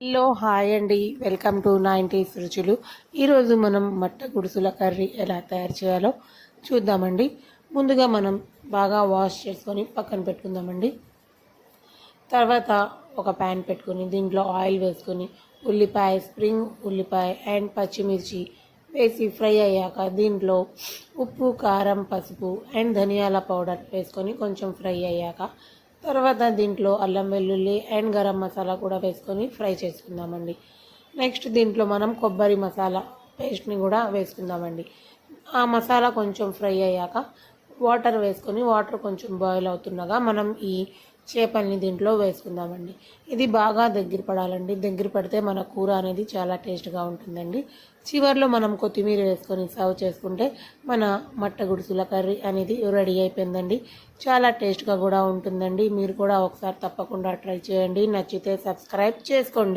Hello hi అండి, welcome to 90s రుచులు. ఈరోజు మనం మట్ట గుడుసుల కర్రీ ఎలా తయారు చేయాలో చూద్దామండి. ముందుగా మనం బాగా వాష్ చేసుకొని పక్కన పెట్టుకుందామండి. తర్వాత ఒక ప్యాన్ పెట్టుకొని దీంట్లో ఆయిల్ వేసుకొని ఉల్లిపాయ, స్ప్రింగ్ ఉల్లిపాయ అండ్ పచ్చిమిర్చి వేసి ఫ్రై అయ్యాక దీంట్లో ఉప్పు, కారం, పసుపు అండ్ ధనియాల పౌడర్ వేసుకొని కొంచెం ఫ్రై అయ్యాక తర్వాత దీంట్లో అల్లం వెల్లుల్లి అండ్ గరం మసాలా కూడా వేసుకొని ఫ్రై చేసుకుందామండి. నెక్స్ట్ దీంట్లో మనం కొబ్బరి మసాలా పేస్ట్ని కూడా వేసుకుందామండి. ఆ మసాలా కొంచెం ఫ్రై అయ్యాక వాటర్ వేసుకొని వాటర్ కొంచెం బాయిల్ అవుతుండగా మనం ఈ చేపల్ని దీంట్లో వేసుకుందామండి. ఇది బాగా దగ్గర పడాలండి. దగ్గర పడితే మన కూర అనేది చాలా టేస్ట్గా ఉంటుందండి. చివరిలో మనం కొత్తిమీర వేసుకొని సర్వ్ చేసుకుంటే మన మట్ట గుడుసుల కర్రీ అనేది రెడీ అయిపోయిందండి. చాలా టేస్ట్గా కూడా ఉంటుందండి. మీరు కూడా ఒకసారి తప్పకుండా ట్రై చేయండి. నచ్చితే సబ్స్క్రైబ్ చేసుకోండి.